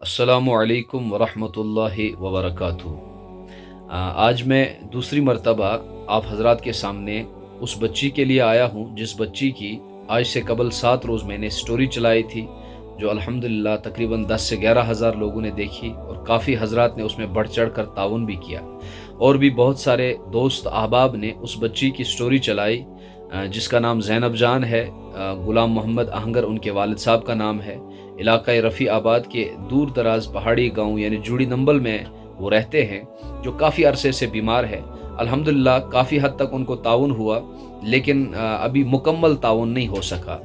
अस्सलामु अलैकुम वरहमतुल्लाहि वबरकातुहू। आज मैं दूसरी मर्तबा आप हजरात के सामने उस बच्ची के लिए आया हूँ जिस बच्ची की आज से कबल 7 रोज़ मैंने स्टोरी चलाई थी, जो अल्हम्दुलिल्लाह तकरीबन 10 से 11 हज़ार लोगों ने देखी और काफ़ी हजरात ने उसमें बढ़ चढ़ कर ताउन भी किया। और भी बहुत सारे दोस्त अहबाब ने उस बच्ची की स्टोरी चलाई जिसका नाम ज़ैनब जान है। गुलाम मोहम्मद आहंगर उनके वालिद साहब का नाम है। इलाक़ा रफ़ी आबाद के दूर दराज पहाड़ी गांव यानी जूड़ी नंबल में वो रहते हैं, जो काफ़ी अरसे से बीमार है। अल्हम्दुलिल्लाह काफ़ी हद तक उनको ताउन हुआ, लेकिन अभी मुकम्मल ताउन नहीं हो सका।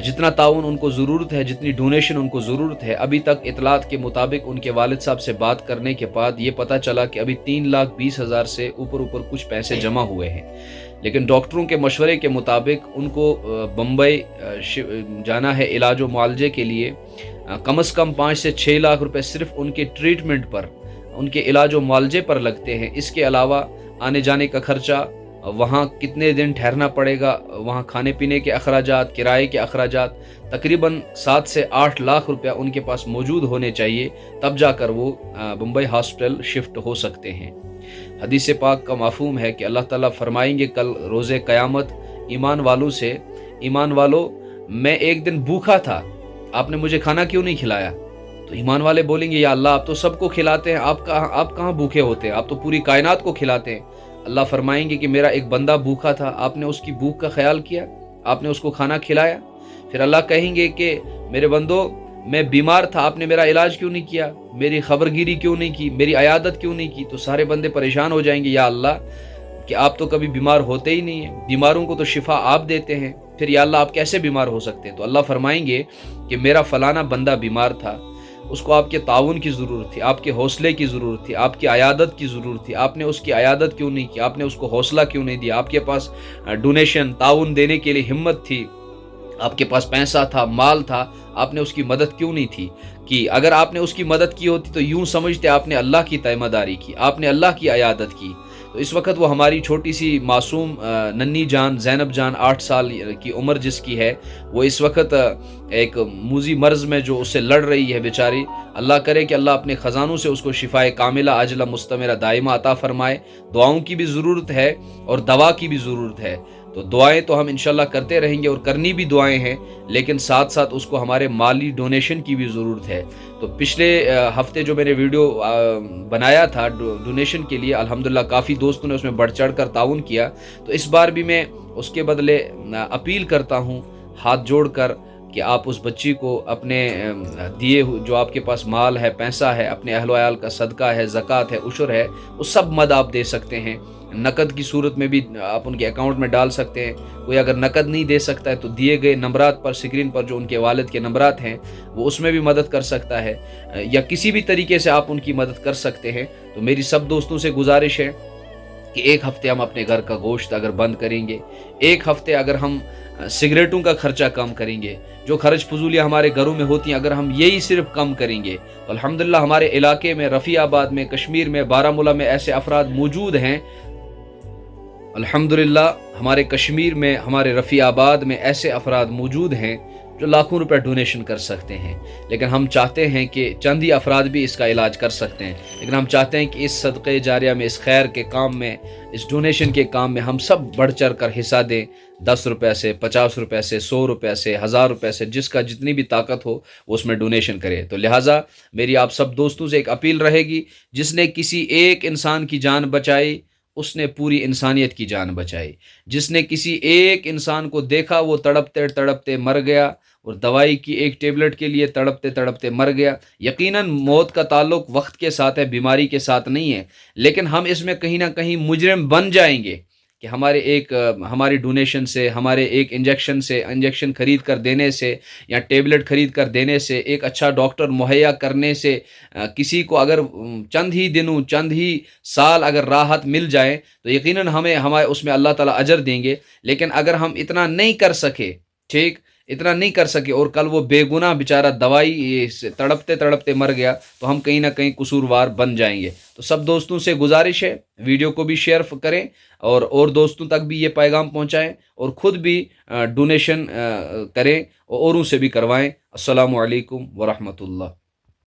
जितना ताउन उनको ज़रूरत है, जितनी डोनेशन उनको ज़रूरत है, अभी तक इतलात के मुताबिक उनके वालिद साहब से बात करने के बाद ये पता चला कि अभी 3,20,000 से ऊपर कुछ पैसे जमा हुए हैं। लेकिन डॉक्टरों के मशवरे के मुताबिक उनको बम्बई जाना है इलाज व मुआलजे के लिए। कम से कम 5 से 6 लाख रुपए सिर्फ उनके ट्रीटमेंट पर, उनके इलाज व मुआलजे पर लगते हैं। इसके अलावा आने जाने का खर्चा, वहाँ कितने दिन ठहरना पड़ेगा, वहाँ खाने पीने के अखराजात, किराए के अखराजात, तकरीबन 7 से 8 लाख रुपया उनके पास मौजूद होने चाहिए, तब जाकर वो बम्बई हॉस्पिटल शिफ्ट हो सकते हैं। हदीस पाक का मफ़हूम है कि अल्लाह ताला फरमाएंगे कल रोज़े क़यामत ईमान वालों से, ईमान वालों मैं एक दिन भूखा था, आपने मुझे खाना क्यों नहीं खिलाया? तो ईमान वाले बोलेंगे या अल्लाह आप तो सबको खिलाते हैं, आप कहाँ भूखे होते हैं, आप तो पूरी कायनात को खिलाते हैं। अल्लाह फरमाएंगे कि मेरा एक बंदा भूखा था, आपने उसकी भूख का ख्याल किया, आपने उसको खाना खिलाया। फिर अल्लाह कहेंगे कि मेरे बंदो मैं बीमार था, आपने मेरा इलाज क्यों नहीं किया, मेरी खबरगिरी क्यों नहीं की, मेरी अयादत क्यों नहीं की? तो सारे बंदे परेशान हो जाएंगे, या अल्लाह कि आप तो कभी बीमार होते ही नहीं हैं, बीमारों को तो शिफा आप देते हैं, फिर या अल्लाह आप कैसे बीमार हो सकते हैं? तो अल्लाह फरमाएंगे कि मेरा फलाना बंदा बीमार था, उसको आपके ताउन की ज़रूरत थी, आपके हौसले की ज़रूरत थी, आपकी अयादत की ज़रूरत थी, आपने उसकी अयादत क्यों नहीं की, आपने उसको हौसला क्यों नहीं दिया, आपके पास डोनेशन ताउन देने के लिए हिम्मत थी, आपके पास पैसा था, माल था, आपने उसकी मदद क्यों नहीं थी कि? अगर आपने उसकी मदद की होती तो यूं समझते आपने अल्लाह की तैमदारी की, आपने अल्लाह की अयादत की। तो इस वक्त वो हमारी छोटी सी मासूम नन्नी जान ज़ैनब जान 8 साल की उम्र जिसकी है, वो इस वक्त एक मूजी मर्ज़ में जो उससे लड़ रही है बेचारी। अल्लाह करे कि अल्लाह अपने ख़जानों से उसको शिफाए कामिला आजला मुस्तमरा दाइमा अता फ़रमाए। दुआओं की भी ज़रूरत है और दवा की भी ज़रूरत है। तो दुआएं तो हम इंशाल्लाह करते रहेंगे और करनी भी दुआएं हैं, लेकिन साथ साथ उसको हमारे माली डोनेशन की भी ज़रूरत है। तो पिछले हफ्ते जो मैंने वीडियो बनाया था डोनेशन के लिए, अल्हम्दुलिल्लाह काफ़ी दोस्तों ने उसमें बढ़ चढ़ कर ताउन किया। तो इस बार भी मैं उसके बदले अपील करता हूँ हाथ जोड़ कर कि आप उस बच्ची को अपने दिए जो आपके पास माल है, पैसा है, अपने अहल वयाल का सदका है, ज़कात है, उशर है, वो सब मद आप दे सकते हैं। नकद की सूरत में भी आप उनके अकाउंट में डाल सकते हैं। कोई अगर नकद नहीं दे सकता है तो दिए गए नंबरात पर, स्क्रीन पर जो उनके वालिद के नंबरात हैं, वो उसमें भी मदद कर सकता है, या किसी भी तरीके से आप उनकी मदद कर सकते हैं। तो मेरी सब दोस्तों से गुजारिश है कि एक हफ्ते हम अपने घर का गोश्त अगर बंद करेंगे, एक हफ्ते अगर हम सिगरेटों का खर्चा कम करेंगे, जो खर्च फजूलियाँ हमारे घरों में होती हैं, अगर हम यही सिर्फ कम करेंगे तो अल्हम्दुलिल्लाह हमारे इलाके में, रफ़ी आबाद में, कश्मीर में, बारामूला में ऐसे अफराद मौजूद हैं। अल्हम्दुलिल्लाह हमारे कश्मीर में, हमारे रफ़ी आबाद में ऐसे अफराद मौजूद हैं जो लाखों रुपए डोनेशन कर सकते हैं। लेकिन हम चाहते हैं कि चंद ही अफराद भी इसका इलाज कर सकते हैं, लेकिन हम चाहते हैं कि इस सदक़े जारिया में, इस खैर के काम में, इस डोनेशन के काम में हम सब बढ़ चढ़ कर हिस्सा दें। 10 रुपये से, 50 रुपये से, 100 रुपये से, 1000 रुपये से, जिसका जितनी भी ताकत हो वो उसमें डोनेशन करे। तो लिहाजा मेरी आप सब दोस्तों से एक अपील रहेगी, जिसने किसी एक इंसान की जान बचाई उसने पूरी इंसानियत की जान बचाई। जिसने किसी एक इंसान को देखा वो तड़पते तड़पते मर गया और दवाई की एक टेबलेट के लिए तड़पते तड़पते मर गया। यकीनन मौत का ताल्लुक वक्त के साथ है, बीमारी के साथ नहीं है, लेकिन हम इसमें कहीं ना कहीं मुजरिम बन जाएंगे कि हमारी डोनेशन से, हमारे एक इंजेक्शन खरीद कर देने से, या टेबलेट खरीद कर देने से, एक अच्छा डॉक्टर मुहैया करने से, किसी को अगर चंद ही दिनों, चंद ही साल अगर राहत मिल जाए तो यकीनन हमारे उसमें अल्लाह ताला अजर देंगे। लेकिन अगर हम इतना नहीं कर सके, ठीक, इतना नहीं कर सके और कल वो बेगुनाह बेचारा दवाई से तड़पते तड़पते मर गया, तो हम कहीं ना कहीं कसूरवार बन जाएंगे। तो सब दोस्तों से गुजारिश है वीडियो को भी शेयर करें और दोस्तों तक भी ये पैगाम पहुंचाएं और ख़ुद भी डोनेशन करें और औरों से भी करवाएं। अस्सलामु अलैकुम वरहमतुल्लाह।